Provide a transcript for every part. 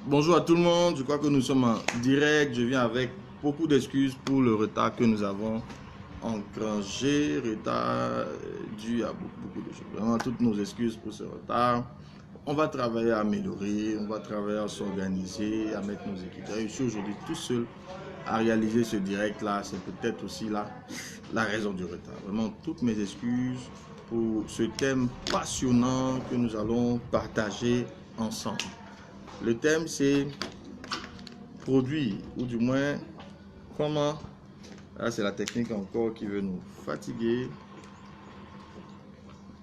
Bonjour à tout le monde, je crois que nous sommes en direct. Je viens avec beaucoup d'excuses pour le retard que nous avons engrangé, retard dû à beaucoup de choses. Vraiment toutes nos excuses pour ce retard. On va travailler à améliorer, on va travailler à s'organiser, à mettre nos équipes. Je suis aujourd'hui tout seul à réaliser ce direct-là. C'est peut-être aussi là la raison du retard. Vraiment toutes mes excuses pour ce thème passionnant que nous allons partager ensemble. Le thème, c'est produire, ou du moins, comment. Là, c'est la technique encore qui veut nous fatiguer.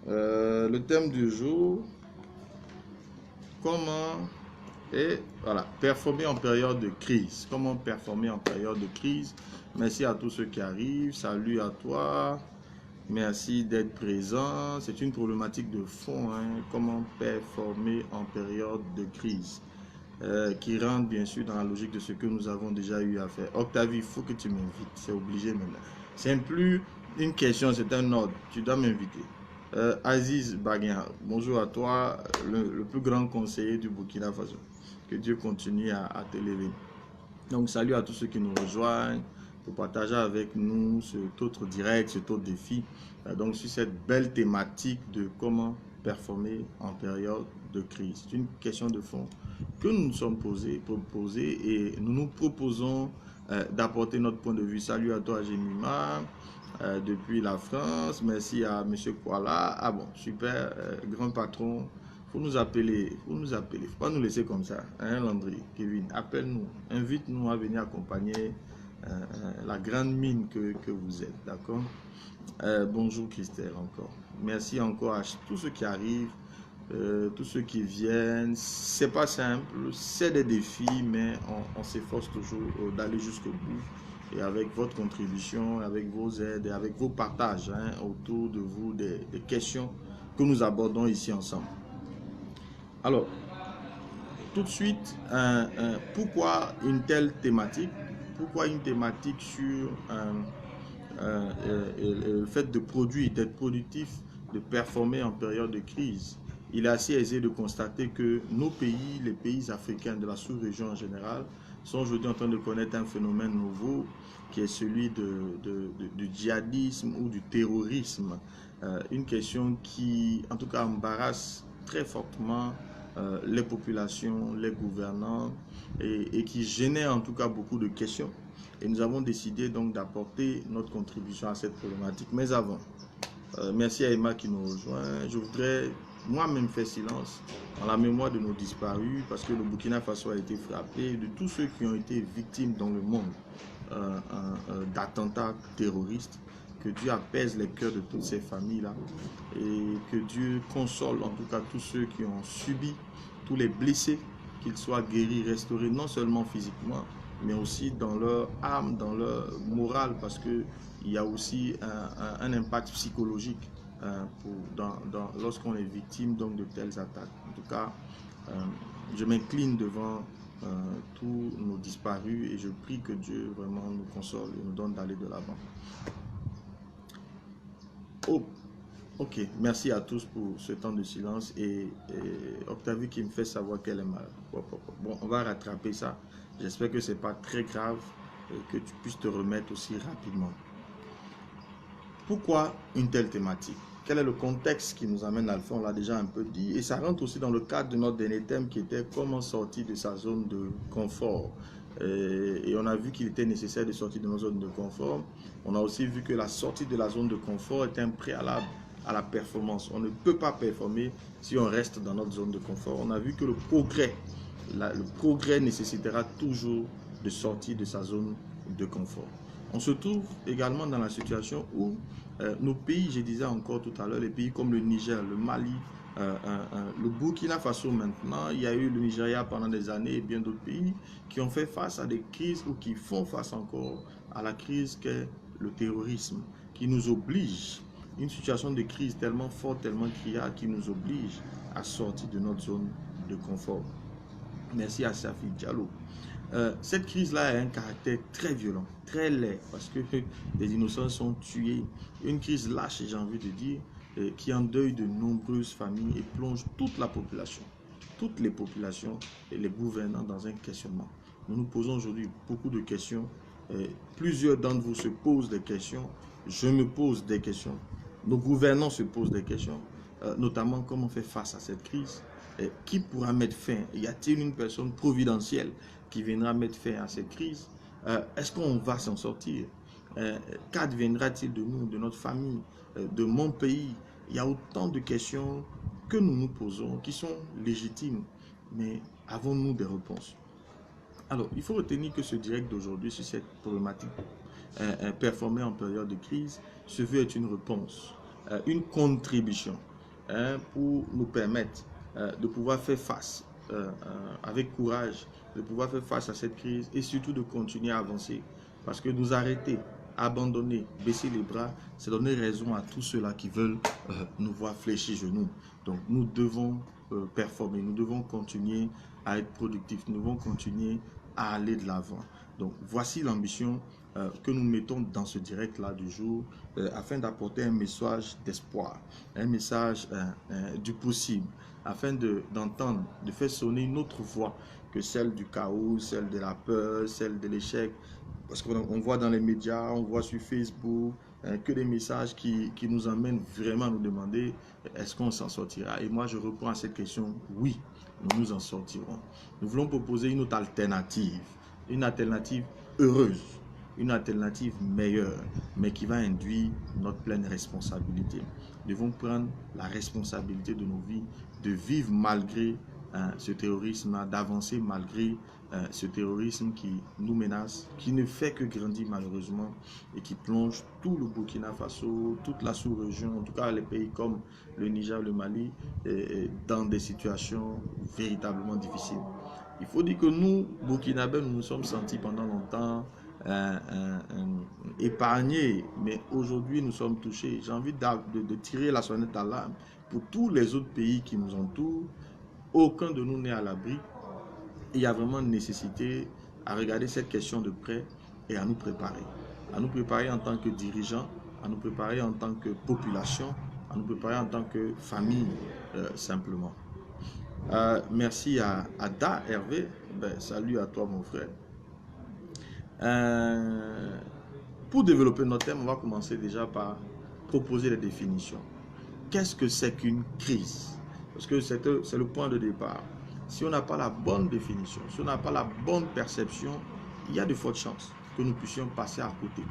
Le thème du jour, comment. Et voilà, performer en période de crise. Comment performer en période de crise. Merci à tous ceux qui arrivent. Salut à toi. Merci d'être présent. C'est une problématique de fond. Comment performer en période de crise. Qui rentre bien sûr dans la logique de ce que nous avons déjà eu à faire. Octavie, il faut que tu m'invites, c'est obligé maintenant. C'est plus une question, c'est un ordre, tu dois m'inviter. Aziz Baguin, bonjour à toi, le plus grand conseiller du Burkina Faso. Que Dieu continue à t'élever. Donc salut à tous ceux qui nous rejoignent pour partager avec nous cet autre direct, cet autre défi. Donc sur cette belle thématique de comment performer en période de crise. C'est une question de fond que nous nous sommes posés et nous nous proposons d'apporter notre point de vue. Salut à toi Jemima depuis la France. Merci à Monsieur Kuala. Ah bon, super, grand patron. Faut nous appeler, faut pas nous laisser comme ça. Hein, Landry, Kevin, appelle-nous, invite-nous à venir accompagner la grande mine que vous êtes, d'accord? Bonjour Christelle encore. Merci encore à tous ceux qui arrivent, tous ceux qui viennent. C'est pas simple, c'est des défis, mais on s'efforce toujours d'aller jusqu'au bout. Et avec votre contribution, avec vos aides et avec vos partages autour de vous, des questions que nous abordons ici ensemble. Alors, tout de suite, pourquoi une telle thématique? Pourquoi une thématique sur le fait de produire, d'être productif, de performer en période de crise? Il est assez aisé de constater que nos pays, les pays africains de la sous-région en général, sont aujourd'hui en train de connaître un phénomène nouveau qui est celui du djihadisme ou du terrorisme. Une question qui, en tout cas, embarrasse très fortement les populations, les gouvernants et qui génère en tout cas beaucoup de questions. Et nous avons décidé donc d'apporter notre contribution à cette problématique. Mais avant, merci à Emma qui nous rejoint. Je voudrais moi-même faire silence en la mémoire de nos disparus parce que le Burkina Faso a été frappé, de tous ceux qui ont été victimes dans le monde d'attentats terroristes. Que Dieu apaise les cœurs de toutes ces familles-là et que Dieu console en tout cas tous ceux qui ont subi, tous les blessés, qu'ils soient guéris, restaurés, non seulement physiquement, mais aussi dans leur âme, dans leur morale, parce qu'il y a aussi un impact psychologique lorsqu'on est victime donc, de telles attaques. En tout cas, je m'incline devant tous nos disparus et je prie que Dieu vraiment nous console et nous donne d'aller de l'avant. Oh, ok, merci à tous pour ce temps de silence et Octavie qui me fait savoir qu'elle est malade. Bon, on va rattraper ça. J'espère que ce n'est pas très grave et que tu puisses te remettre aussi rapidement. Pourquoi une telle thématique? Quel est le contexte qui nous amène à le faire? On l'a déjà un peu dit. Et ça rentre aussi dans le cadre de notre dernier thème qui était comment sortir de sa zone de confort. Et on a vu qu'il était nécessaire de sortir de nos zones de confort. On a aussi vu que la sortie de la zone de confort est un préalable à la performance. On ne peut pas performer si on reste dans notre zone de confort. On a vu que le progrès nécessitera toujours de sortir de sa zone de confort. On se trouve également dans la situation où nos pays, je disais encore tout à l'heure, les pays comme le Niger, le Mali, le Burkina Faso maintenant, il y a eu le Nigeria pendant des années et bien d'autres pays qui ont fait face à des crises ou qui font face encore à la crise qu'est le terrorisme, qui nous oblige, une situation de crise tellement forte, tellement criarde, qui nous oblige à sortir de notre zone de confort. Merci à Safi Diallo. Cette crise-là a un caractère très violent, très laid, parce que des innocents sont tués. Une crise lâche, j'ai envie de dire, qui endeuille de nombreuses familles et plonge toute la population toutes les populations et les gouvernants dans un questionnement. Nous nous posons aujourd'hui beaucoup de questions. Plusieurs d'entre vous se posent des questions. Je me pose des questions. Nos gouvernants se posent des questions, notamment comment faire face à cette crise. Qui pourra mettre fin? Y a-t-il une personne providentielle qui viendra mettre fin à cette crise? Est-ce qu'on va s'en sortir? Qu'adviendra-t-il de nous, de notre famille, de mon pays? Il y a autant de questions que nous nous posons qui sont légitimes, mais avons-nous des réponses? Alors, il faut retenir que ce direct d'aujourd'hui sur cette problématique performer en période de crise se veut être une réponse, une contribution pour nous permettre de pouvoir faire face avec courage, de pouvoir faire face à cette crise et surtout de continuer à avancer. Parce que nous arrêter, abandonner, baisser les bras, c'est donner raison à tous ceux-là qui veulent nous voir fléchir genoux. Donc nous devons performer, nous devons continuer à être productifs, nous devons continuer à aller de l'avant. Donc voici l'ambition que nous mettons dans ce direct-là du jour afin d'apporter un message d'espoir, un message du possible, afin d'entendre, de faire sonner une autre voix que celle du chaos, celle de la peur, celle de l'échec. Parce qu'on voit dans les médias, on voit sur Facebook que des messages qui nous emmènent vraiment à nous demander est-ce qu'on s'en sortira? Et moi, je réponds à cette question, oui, nous nous en sortirons. Nous voulons proposer une autre alternative, une alternative heureuse, une alternative meilleure, mais qui va induire notre pleine responsabilité. Nous devons prendre la responsabilité de nos vies, de vivre malgré ce terrorisme, d'avancer malgré ce terrorisme qui nous menace, qui ne fait que grandir malheureusement et qui plonge tout le Burkina Faso, toute la sous-région, en tout cas les pays comme le Niger, le Mali, dans des situations véritablement difficiles. Il faut dire que nous, Burkinabés, nous nous sommes sentis pendant longtemps épargnés, mais aujourd'hui nous sommes touchés. J'ai envie de tirer la sonnette d'alarme pour tous les autres pays qui nous entourent. Aucun de nous n'est à l'abri. Il y a vraiment une nécessité à regarder cette question de près et à nous préparer. À nous préparer en tant que dirigeants, à nous préparer en tant que population, à nous préparer en tant que famille, simplement. Merci à Da Hervé. Salut à toi, mon frère. Pour développer notre thème, on va commencer déjà par proposer les définitions. Qu'est-ce que c'est qu'une crise? Parce que c'est le point de départ. Si on n'a pas la bonne définition, si on n'a pas la bonne perception, il y a de fortes chances que nous puissions passer à côté.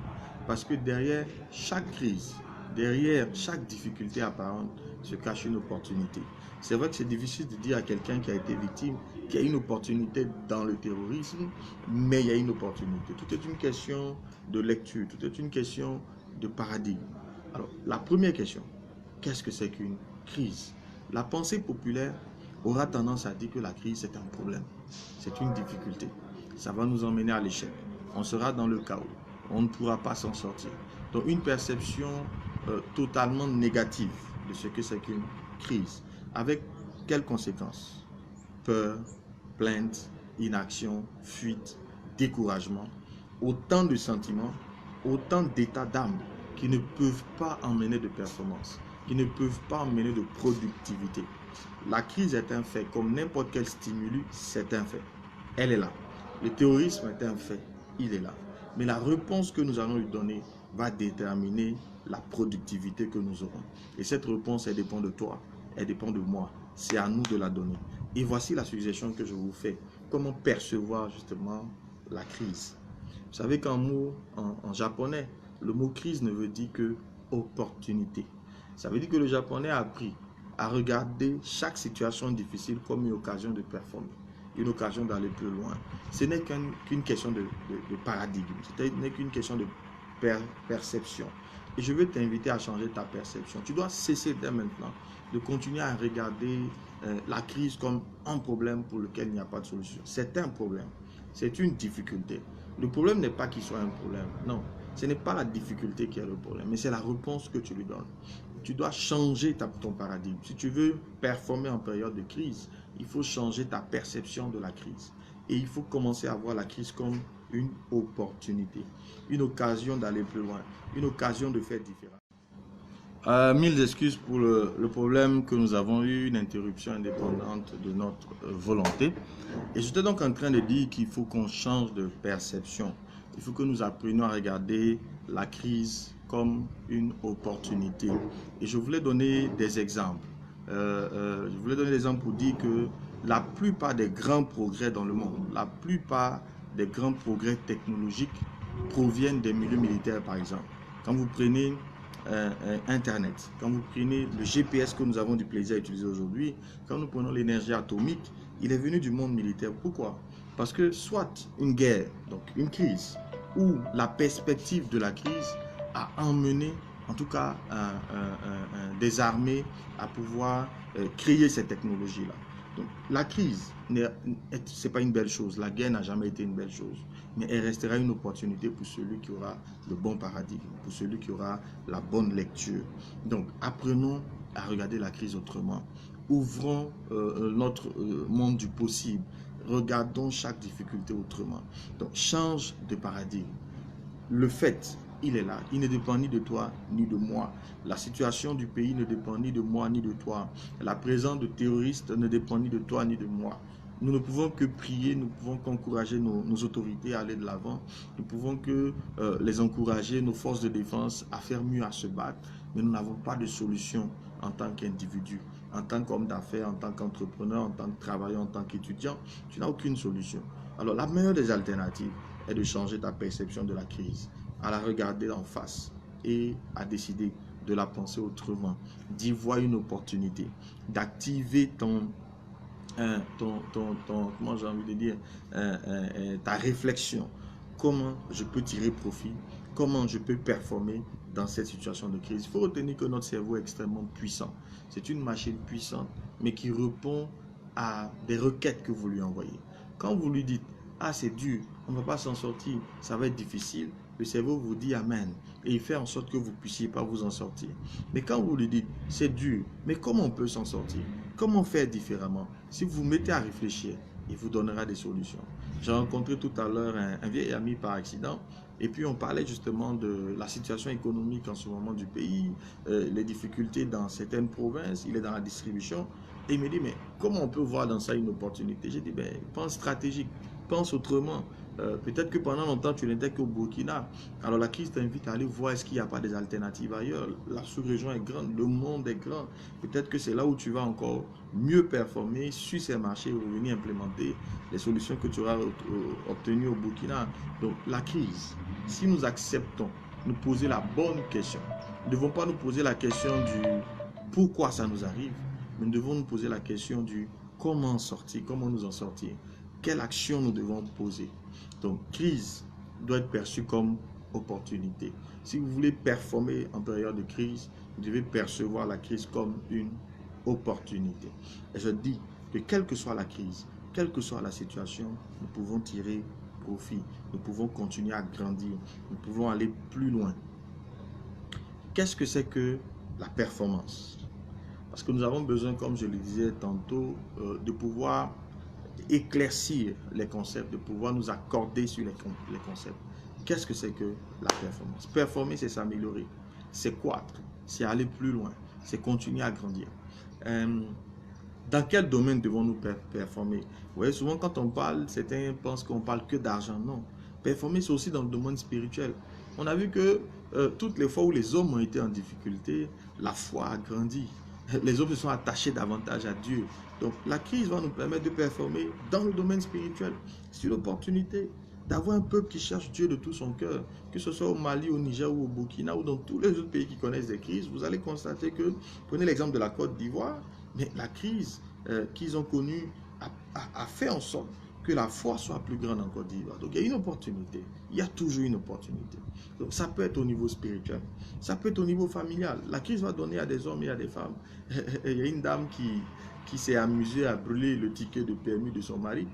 Parce que derrière chaque crise, derrière chaque difficulté apparente, se cache une opportunité. C'est vrai que c'est difficile de dire à quelqu'un qui a été victime qu'il y a une opportunité dans le terrorisme, mais il y a une opportunité. Tout est une question de lecture, tout est une question de paradigme. Alors, la première question, qu'est-ce que c'est qu'une crise? La pensée populaire aura tendance à dire que la crise c'est un problème, c'est une difficulté. Ça va nous emmener à l'échec. On sera dans le chaos. On ne pourra pas s'en sortir. Donc une perception totalement négative de ce que c'est qu'une crise. Avec quelles conséquences? Peur, plainte, inaction, fuite, découragement. Autant de sentiments, autant d'états d'âme qui ne peuvent pas emmener de performance, qui ne peuvent pas emmener de productivité. La crise est un fait, comme n'importe quel stimulus, c'est un fait. Elle est là. Le terrorisme est un fait, il est là. Mais la réponse que nous allons lui donner va déterminer la productivité que nous aurons. Et cette réponse, elle dépend de toi, elle dépend de moi. C'est à nous de la donner. Et voici la suggestion que je vous fais. Comment percevoir justement la crise? Vous savez qu'en japonais, le mot crise ne veut dire que opportunité. Ça veut dire que le japonais a appris à regarder chaque situation difficile comme une occasion de performer, une occasion d'aller plus loin. Ce n'est qu'une question de paradigme, ce n'est qu'une question de perception. Et je veux t'inviter à changer ta perception. Tu dois cesser dès maintenant de continuer à regarder la crise comme un problème pour lequel il n'y a pas de solution. C'est un problème, c'est une difficulté. Le problème n'est pas qu'il soit un problème, non. Ce n'est pas la difficulté qui est le problème, mais c'est la réponse que tu lui donnes. Tu dois changer ton paradigme. Si tu veux performer en période de crise, il faut changer ta perception de la crise. Et il faut commencer à voir la crise comme une opportunité, une occasion d'aller plus loin, une occasion de faire différent. Mille excuses pour le problème que nous avons eu, une interruption indépendante de notre volonté. Et j'étais donc en train de dire qu'il faut qu'on change de perception. Il faut que nous apprenions à regarder la crise comme une opportunité. Et je voulais donner des exemples. Je voulais donner des exemples pour dire que la plupart des grands progrès dans le monde, la plupart des grands progrès technologiques proviennent des milieux militaires, par exemple. Quand vous prenez Internet, quand vous prenez le GPS que nous avons du plaisir à utiliser aujourd'hui, quand nous prenons l'énergie atomique, il est venu du monde militaire. Pourquoi? Parce que soit une guerre, donc une crise, ou la perspective de la crise a emmené, en tout cas, des armées à pouvoir créer ces technologies-là. Donc, la crise, ce n'est pas une belle chose. La guerre n'a jamais été une belle chose. Mais elle restera une opportunité pour celui qui aura le bon paradigme, pour celui qui aura la bonne lecture. Donc, apprenons à regarder la crise autrement. Ouvrons notre monde du possible. Regardons chaque difficulté autrement. Donc, change de paradigme. Le fait, il est là. Il ne dépend ni de toi, ni de moi. La situation du pays ne dépend ni de moi, ni de toi. La présence de terroristes ne dépend ni de toi, ni de moi. Nous ne pouvons que prier, nous pouvons qu'encourager nos autorités à aller de l'avant. Nous pouvons que les encourager, nos forces de défense, à faire mieux, à se battre. Mais nous n'avons pas de solution en tant qu'individu, en tant qu'homme d'affaires, en tant qu'entrepreneur, en tant que travailleur, en tant qu'étudiant. Tu n'as aucune solution. Alors la meilleure des alternatives est de changer ta perception de la crise, à la regarder en face et à décider de la penser autrement, d'y voir une opportunité, d'activer comment j'ai envie de dire, ta réflexion. Comment je peux tirer profit? Comment je peux performer dans cette situation de crise? Il faut retenir que notre cerveau est extrêmement puissant. C'est une machine puissante, mais qui répond à des requêtes que vous lui envoyez. Quand vous lui dites, ah c'est dur, on ne va pas s'en sortir, ça va être difficile, le cerveau vous dit amen et il fait en sorte que vous ne puissiez pas vous en sortir. Mais quand vous lui dites, c'est dur, mais comment on peut s'en sortir? Comment faire différemment? Si vous vous mettez à réfléchir, il vous donnera des solutions. J'ai rencontré tout à l'heure un vieil ami par accident et puis on parlait justement de la situation économique en ce moment du pays, les difficultés dans certaines provinces, il est dans la distribution et il me dit, mais comment on peut voir dans ça une opportunité? J'ai dit, ben, pense stratégique, pense autrement. Peut-être que pendant longtemps, tu n'étais qu'au Burkina. Alors la crise t'invite à aller voir est-ce qu'il n'y a pas des alternatives ailleurs. La sous-région est grande, le monde est grand. Peut-être que c'est là où tu vas encore mieux performer sur ces marchés et revenir implémenter les solutions que tu auras obtenues au Burkina. Donc la crise, si nous acceptons nous poser la bonne question, nous ne devons pas nous poser la question du pourquoi ça nous arrive, mais nous devons nous poser la question du comment sortir, comment nous en sortir, quelle action nous devons poser. Donc, crise doit être perçue comme opportunité. Si vous voulez performer en période de crise, vous devez percevoir la crise comme une opportunité. Et je dis que quelle que soit la crise, quelle que soit la situation, nous pouvons tirer profit. Nous pouvons continuer à grandir. Nous pouvons aller plus loin. Qu'est-ce que c'est que la performance? Parce que nous avons besoin, comme je le disais tantôt, de pouvoir éclaircir les concepts, de pouvoir nous accorder sur les concepts. Qu'est-ce que c'est que la performance? Performer, c'est s'améliorer, c'est croître, c'est aller plus loin, c'est continuer à grandir. Dans quel domaine devons-nous performer? Vous voyez, souvent quand on parle, certains pensent qu'on parle que d'argent. Non, performer, c'est aussi dans le domaine spirituel. On a vu que toutes les fois où les hommes ont été en difficulté, la foi a grandi. Les hommes se sont attachés davantage à Dieu. Donc la crise va nous permettre de performer dans le domaine spirituel. C'est une opportunité d'avoir un peuple qui cherche Dieu de tout son cœur. Que ce soit au Mali, au Niger ou au Burkina ou dans tous les autres pays qui connaissent des crises, vous allez constater que, prenez l'exemple de la Côte d'Ivoire, mais la crise qu'ils ont connue a fait en sorte que la foi soit plus grande en Côte d'Ivoire. Donc il y a une opportunité, il y a toujours une opportunité. Donc ça peut être au niveau spirituel, ça peut être au niveau familial. La crise va donner à des hommes et à des femmes. Il y a une dame qui s'est amusée à brûler le ticket de permis de son mari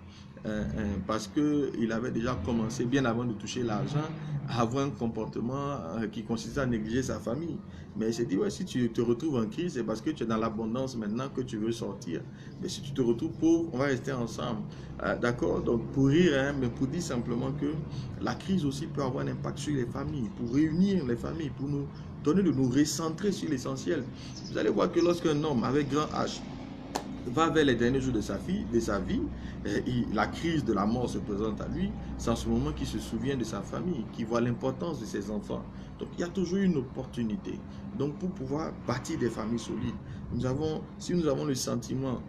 parce qu'il avait déjà commencé, bien avant de toucher l'argent, à avoir un comportement qui consistait à négliger sa famille. Mais il s'est dit, ouais, si tu te retrouves en crise, c'est parce que tu es dans l'abondance maintenant que tu veux sortir. Mais si tu te retrouves pauvre, on va rester ensemble. D'accord? Donc pour rire, hein, mais pour dire simplement que la crise aussi peut avoir un impact sur les familles, pour réunir les familles, pour nous donner de nous recentrer sur l'essentiel. Vous allez voir que lorsqu'un homme avec grand H va vers les derniers jours de sa vie, la crise de la mort se présente à lui, c'est en ce moment qu'il se souvient de sa famille, qu'il voit l'importance de ses enfants. Donc il y a toujours une opportunité. Donc pour pouvoir bâtir des familles solides, si nous avons le sentiment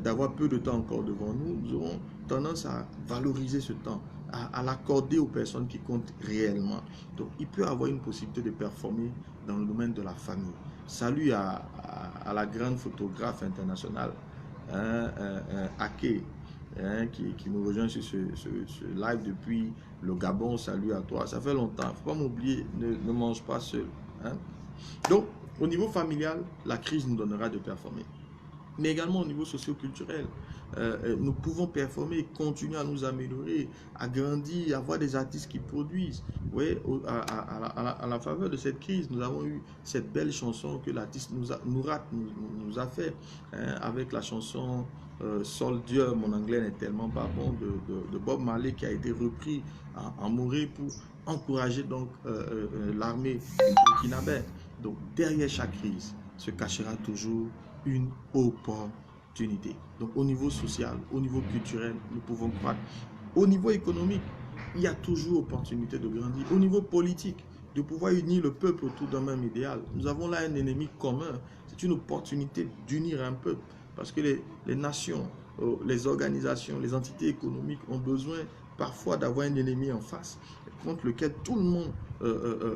d'avoir peu de temps encore devant nous, nous aurons tendance à valoriser ce temps, à l'accorder aux personnes qui comptent réellement. Donc il peut avoir une possibilité de performer dans le domaine de la famille. Salut à la grande photographe internationale, Ake, qui nous rejoint sur ce live depuis le Gabon. Salut à toi, ça fait longtemps, il ne faut pas m'oublier, ne mange pas seul. Donc, au niveau familial, la crise nous donnera de performer. Mais également au niveau socio-culturel, nous pouvons performer, continuer à nous améliorer, à grandir, avoir des artistes qui produisent. Oui, à la faveur de cette crise, nous avons eu cette belle chanson que l'artiste nous a fait, avec la chanson Soldier, mon anglais n'est tellement pas bon, de Bob Marley, qui a été repris en Morée pour encourager donc l'armée burkinabé. Donc derrière chaque crise se cachera toujours une opportunité. Donc au niveau social, au niveau culturel, nous pouvons croître. Au niveau économique, il y a toujours opportunité de grandir. Au niveau politique, de pouvoir unir le peuple autour d'un même idéal. Nous avons là un ennemi commun. C'est une opportunité d'unir un peuple. Parce que les nations, les organisations, les entités économiques ont besoin parfois d'avoir un ennemi en face, contre lequel tout le monde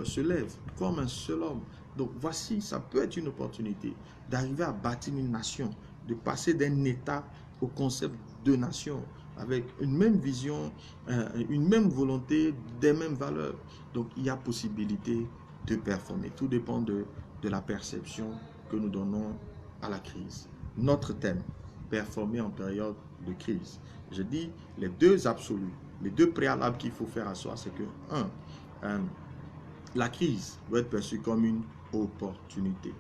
se lève comme un seul homme. Donc voici, ça peut être une opportunité d'arriver à bâtir une nation, de passer d'un État au concept de nation, avec une même vision, une même volonté, des mêmes valeurs. Donc il y a possibilité de performer. Tout dépend de la perception que nous donnons à la crise. Notre thème, performer en période de crise. Je dis les deux absolus, les deux préalables qu'il faut faire à soi, c'est que, la crise doit être perçue comme une opportunité.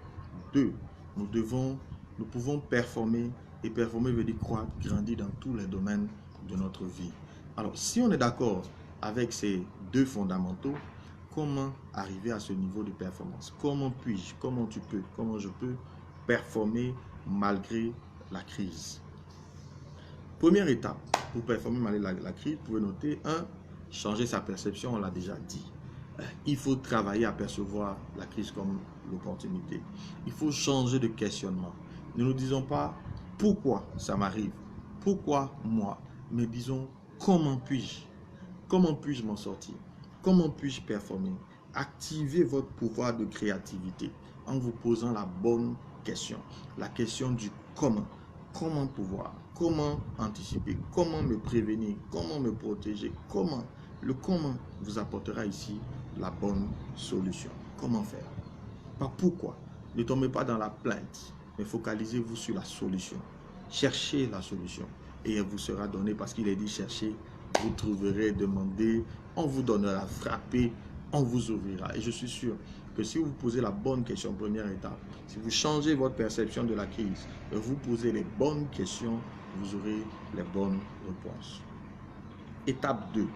2, nous pouvons performer, et performer veut dire croître, grandir dans tous les domaines de notre vie. Alors, si on est d'accord avec ces deux fondamentaux, comment arriver à ce niveau de performance? Comment puis-je, comment tu peux, comment je peux performer malgré la crise? Première étape pour performer malgré la crise, vous pouvez noter 1, changer sa perception, on l'a déjà dit. Il faut travailler à percevoir la crise comme l'opportunité. Il faut changer de questionnement. Ne nous disons pas pourquoi ça m'arrive, pourquoi moi, mais disons comment puis-je m'en sortir, comment puis-je performer. Activez votre pouvoir de créativité en vous posant la bonne question, la question du comment. Comment pouvoir, comment anticiper, comment me prévenir, comment me protéger, comment. Le comment vous apportera ici la bonne solution. Comment faire? Pas pourquoi. Ne tombez pas dans la plainte, mais focalisez-vous sur la solution. Cherchez la solution et elle vous sera donnée, parce qu'il est dit cherchez, vous trouverez, demandez, on vous donnera, frappez, on vous ouvrira. Et je suis sûr que si vous posez la bonne question, première étape, si vous changez votre perception de la crise, et vous posez les bonnes questions, vous aurez les bonnes réponses. Étape 2,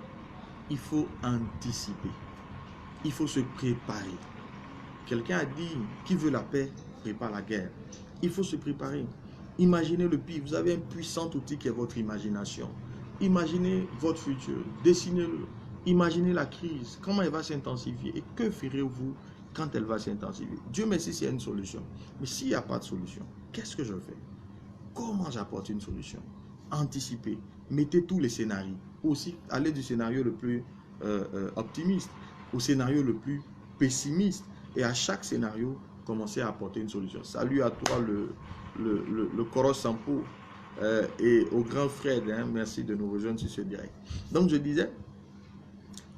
il faut anticiper. Il faut se préparer. Quelqu'un a dit, qui veut la paix, prépare la guerre. Il faut se préparer. Imaginez le pire. Vous avez un puissant outil qui est votre imagination. Imaginez votre futur. Dessinez-le. Imaginez la crise. Comment elle va s'intensifier. Et que ferez-vous quand elle va s'intensifier? Dieu merci s'il y a une solution. Mais s'il n'y a pas de solution, qu'est-ce que je fais? Comment j'apporte une solution? Anticipez. Mettez tous les scénarios. Aussi, allez du scénario le plus optimiste au scénario le plus pessimiste. Et à chaque scénario, commencez à apporter une solution. Salut à toi, le Koros Sampo, et au grand Fred. Merci de nous rejoindre sur ce direct. Donc, je disais,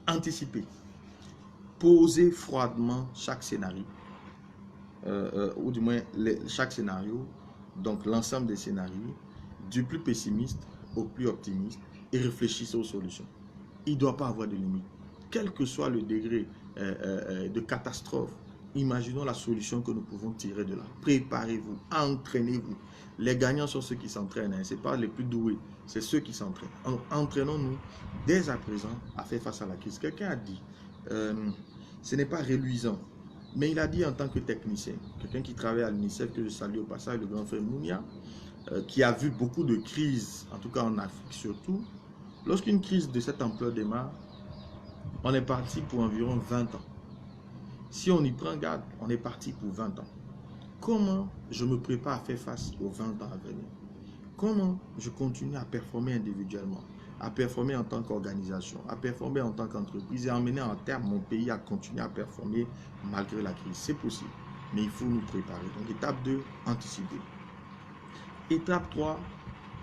anticipez. Posez froidement chaque scénario. Ou du moins, chaque scénario. Donc, l'ensemble des scénarios, du plus pessimiste au plus optimiste, et réfléchissez aux solutions. Il ne doit pas avoir de limite. Quel que soit le degré de catastrophe, imaginons la solution que nous pouvons tirer de là. Préparez-vous, entraînez-vous. Les gagnants sont ceux qui s'entraînent. Ce n'est pas les plus doués, c'est ceux qui s'entraînent. Entraînons-nous dès à présent à faire face à la crise. Quelqu'un a dit, ce n'est pas reluisant Mais il a dit en tant que technicien, quelqu'un qui travaille à l'UNICEF, que je salue au passage, le grand frère Mounia, qui a vu beaucoup de crises, en tout cas en Afrique surtout. Lorsqu'une crise de cette ampleur démarre, on est parti pour environ 20 ans. Si on y prend garde, on est parti pour 20 ans. Comment je me prépare à faire face aux 20 ans à venir? Comment je continue à performer individuellement, à performer en tant qu'organisation, à performer en tant qu'entreprise et à emmener en terme mon pays à continuer à performer malgré la crise? C'est possible, mais il faut nous préparer. Donc, étape 2, anticiper. Étape 3,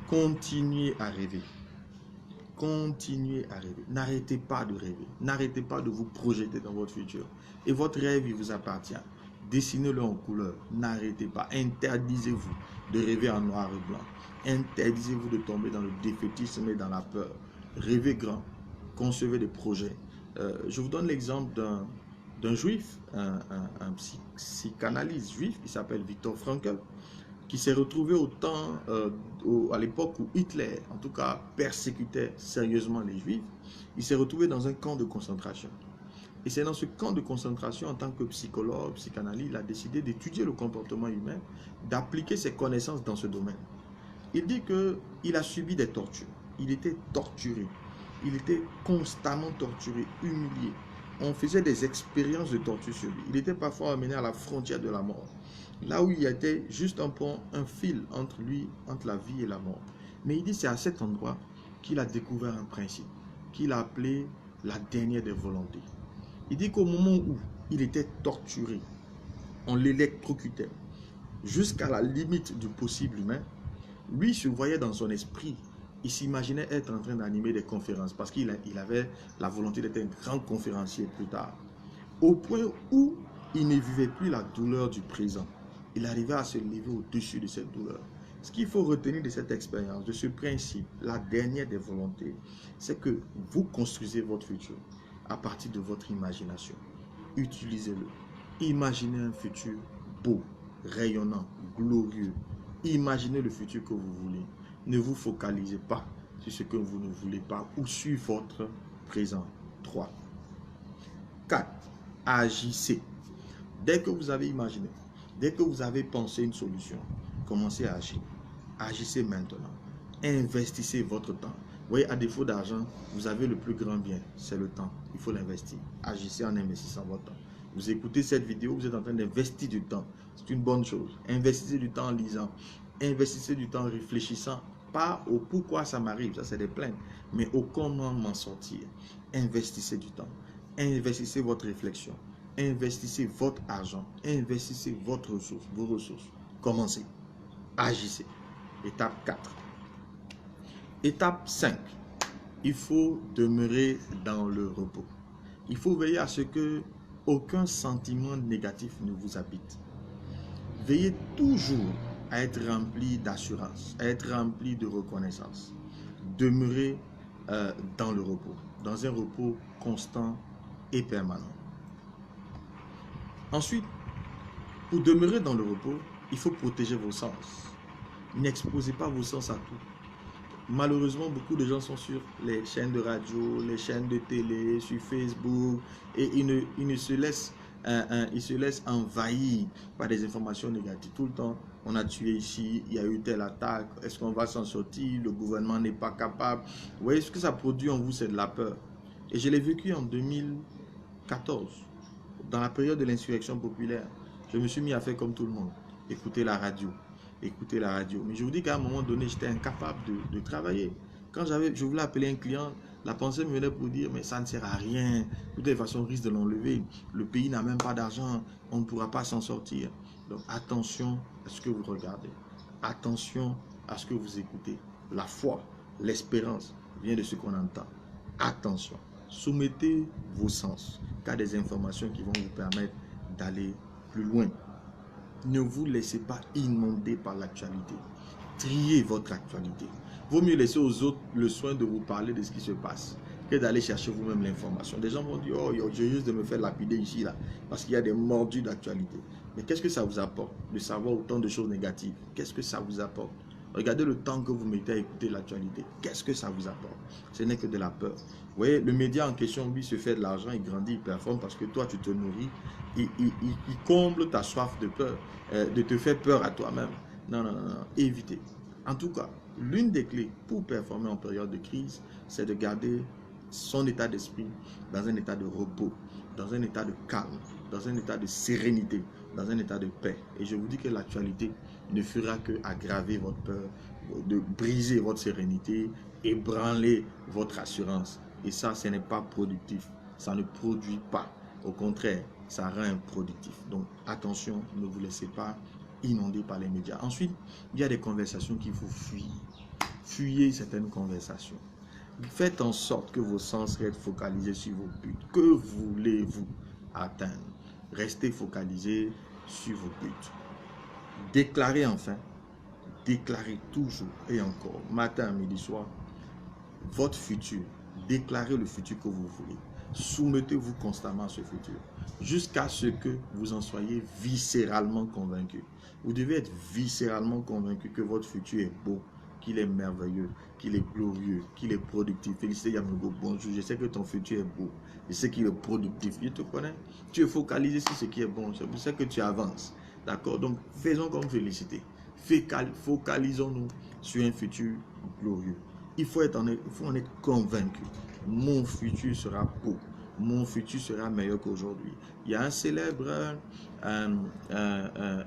continuez à rêver. Continuez à rêver. N'arrêtez pas de rêver. N'arrêtez pas de vous projeter dans votre futur. Et votre rêve, il vous appartient. Dessinez-le en couleur. N'arrêtez pas. Interdisez-vous de rêver en noir et blanc. Interdisez-vous de tomber dans le défaitisme et dans la peur. Rêvez grand. Concevez des projets. Je vous donne l'exemple d'un juif, un psychanalyste juif qui s'appelle Viktor Frankl, qui s'est retrouvé à l'époque où Hitler, en tout cas, persécutait sérieusement les Juifs. Il s'est retrouvé dans un camp de concentration. Et c'est dans ce camp de concentration, en tant que psychologue, psychanalyste, il a décidé d'étudier le comportement humain, d'appliquer ses connaissances dans ce domaine. Il dit qu'il a subi des tortures. Il était torturé. Il était constamment torturé, humilié. On faisait des expériences de torture sur lui. Il était parfois amené à la frontière de la mort. Là où il y était juste un pont, un fil entre lui, entre la vie et la mort. Mais il dit que c'est à cet endroit qu'il a découvert un principe, qu'il a appelé la dernière des volontés. Il dit qu'au moment où il était torturé, on l'électrocutait jusqu'à la limite du possible humain, lui se voyait dans son esprit, il s'imaginait être en train d'animer des conférences parce qu'il avait la volonté d'être un grand conférencier plus tard. Au point où il ne vivait plus la douleur du présent. Il arrivait à se lever au-dessus de cette douleur. Ce qu'il faut retenir de cette expérience, de ce principe, la dernière des volontés, c'est que vous construisez votre futur à partir de votre imagination. Utilisez-le. Imaginez un futur beau, rayonnant, glorieux. Imaginez le futur que vous voulez. Ne vous focalisez pas sur ce que vous ne voulez pas ou sur votre présent. 3. 4. Agissez. Dès que vous avez imaginé, dès que vous avez pensé une solution, commencez à agir. Agissez maintenant. Investissez votre temps. Vous voyez, à défaut d'argent, vous avez le plus grand bien, c'est le temps. Il faut l'investir. Agissez en investissant votre temps. Vous écoutez cette vidéo, vous êtes en train d'investir du temps. C'est une bonne chose. Investissez du temps en lisant. Investissez du temps en réfléchissant. Pas au pourquoi ça m'arrive, ça c'est des plaintes, mais au comment m'en sortir. Investissez du temps. Investissez votre réflexion. Investissez votre argent. Investissez votre ressource, vos ressources. Commencez. Agissez. Étape 4. Étape 5. Il faut demeurer dans le repos. Il faut veiller à ce que aucun sentiment négatif ne vous habite. Veillez toujours à être rempli d'assurance, à être rempli de reconnaissance. Demeurez dans le repos, dans un repos constant et permanent. Ensuite, pour demeurer dans le repos, il faut protéger vos sens. N'exposez pas vos sens à tout. Malheureusement, beaucoup de gens sont sur les chaînes de radio, les chaînes de télé, sur Facebook, et ils se laissent envahir par des informations négatives. Tout le temps, on a tué ici, il y a eu telle attaque, est-ce qu'on va s'en sortir, le gouvernement n'est pas capable. Vous voyez, ce que ça produit en vous, c'est de la peur. Et je l'ai vécu en 2014, dans la période de l'insurrection populaire. Je me suis mis à faire comme tout le monde, écouter la radio. Mais je vous dis qu'à un moment donné, j'étais incapable de travailler. Quand je voulais appeler un client, la pensée me venait pour dire, mais ça ne sert à rien. De toute façon, on risque de l'enlever. Le pays n'a même pas d'argent. On ne pourra pas s'en sortir. Donc, attention à ce que vous regardez. Attention à ce que vous écoutez. La foi, l'espérance vient de ce qu'on entend. Attention. Soumettez vos sens qu'à des informations qui vont vous permettre d'aller plus loin. Ne vous laissez pas inonder par l'actualité. Triez votre actualité. Vaut mieux laisser aux autres le soin de vous parler de ce qui se passe que d'aller chercher vous-même l'information. Des gens vont dire, oh, je risque de me faire lapider ici, là, parce qu'il y a des mordus d'actualité. Mais qu'est-ce que ça vous apporte de savoir autant de choses négatives? Qu'est-ce que ça vous apporte? Regardez le temps que vous mettez à écouter l'actualité. Qu'est-ce que ça vous apporte? Ce n'est que de la peur. Vous voyez, le média en question, lui, se fait de l'argent, il grandit, il performe parce que toi, tu te nourris. Il comble ta soif de peur, de te faire peur à toi-même. Non, non, non, non, évitez. En tout cas, l'une des clés pour performer en période de crise, c'est de garder son état d'esprit dans un état de repos, dans un état de calme, dans un état de sérénité, dans un état de paix. Et je vous dis que l'actualité ne fera que aggraver votre peur, de briser votre sérénité, ébranler votre assurance. Et ça, ce n'est pas productif. Ça ne produit pas. Au contraire, ça rend improductif. Donc, attention, ne vous laissez pas inonder par les médias. Ensuite, il y a des conversations qu'il faut fuir. Fuyez certaines conversations. Faites en sorte que vos sens restent focalisés sur vos buts. Que voulez-vous atteindre? Restez focalisés sur vos buts. Déclarez enfin, déclarez toujours et encore, matin, midi, soir, votre futur. Déclarez le futur que vous voulez. Soumettez-vous constamment à ce futur, jusqu'à ce que vous en soyez viscéralement convaincu. Vous devez être viscéralement convaincu que votre futur est beau, qu'il est merveilleux, qu'il est glorieux, qu'il est productif. Félicité Yamugo, bonjour, je sais que ton futur est beau, je sais qu'il est productif, je te connais. Tu es focalisé sur ce qui est bon, c'est pour ça que tu avances. D'accord? Donc, faisons comme Félicité. Focalisons-nous sur un futur glorieux. Il faut en être convaincu. Mon futur sera beau. Mon futur sera meilleur qu'aujourd'hui. Il y a un célèbre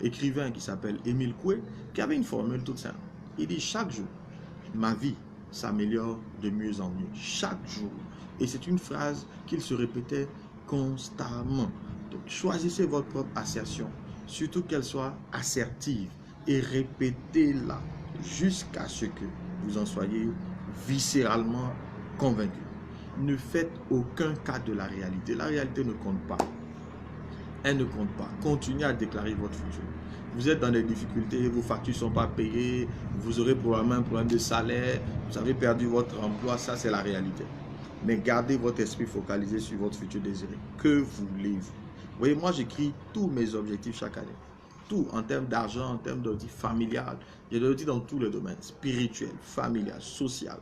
écrivain qui s'appelle Émile Coué qui avait une formule toute simple. Il dit chaque jour, ma vie s'améliore de mieux en mieux. Chaque jour. Et c'est une phrase qu'il se répétait constamment. Donc choisissez votre propre assertion, surtout qu'elle soit assertive, et répétez-la jusqu'à ce que vous en soyez viscéralement convaincu. Ne faites aucun cas de la réalité. La réalité ne compte pas. Elle ne compte pas. Continuez à déclarer votre futur. Vous êtes dans des difficultés, vos factures ne sont pas payées, vous aurez probablement un problème de salaire, vous avez perdu votre emploi, ça c'est la réalité. Mais gardez votre esprit focalisé sur votre futur désiré. Que voulez-vous? Vous voyez, moi j'écris tous mes objectifs chaque année. Tout, en termes d'argent, en termes d'objectifs familial. J'ai des objectifs dans tous les domaines, spirituel, familial, social,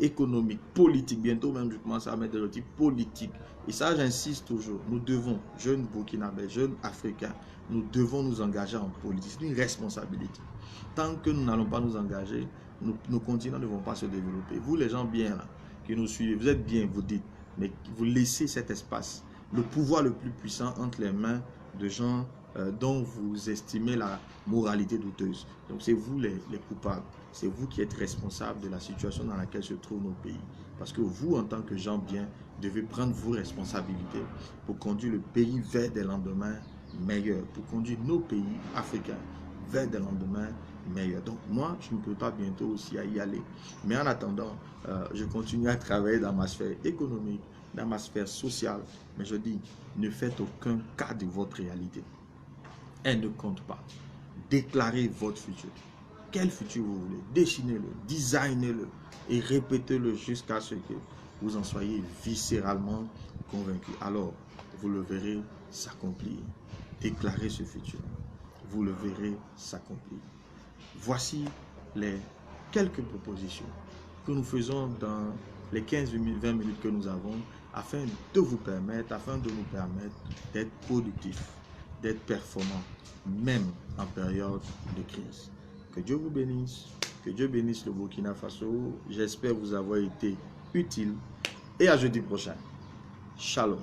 économique, politique. Bientôt même, je commence à mettre des objectifs politiques. Et ça, j'insiste toujours. Nous devons, jeunes Burkinabés, jeunes Africains, nous devons nous engager en politique. C'est une responsabilité. Tant que nous n'allons pas nous engager, nos continents ne vont pas se développer. Vous, les gens bien là, qui nous suivez, vous êtes bien, vous dites, mais vous laissez cet espace, le pouvoir le plus puissant entre les mains de gens dont vous estimez la moralité douteuse. Donc c'est vous les coupables. C'est vous qui êtes responsables de la situation dans laquelle se trouvent nos pays. Parce que vous, en tant que gens bien, devez prendre vos responsabilités pour conduire le pays vers des lendemains meilleurs, pour conduire nos pays africains vers des lendemains meilleurs. Donc moi, je ne peux pas bientôt aussi y aller. Mais en attendant, je continue à travailler dans ma sphère économique, dans ma sphère sociale. Mais je dis, ne faites aucun cas de votre réalité. Elle ne compte pas. Déclarez votre futur. Quel futur vous voulez? Dessinez-le, designez-le et répétez-le jusqu'à ce que vous en soyez viscéralement convaincu. Alors, vous le verrez s'accomplir. Déclarez ce futur. Vous le verrez s'accomplir. Voici les quelques propositions que nous faisons dans les 15-20 minutes que nous avons afin de vous permettre, d'être productifs, d'être performants, même en période de crise. Que Dieu vous bénisse, que Dieu bénisse le Burkina Faso. J'espère vous avoir été utile et à jeudi prochain. Shalom.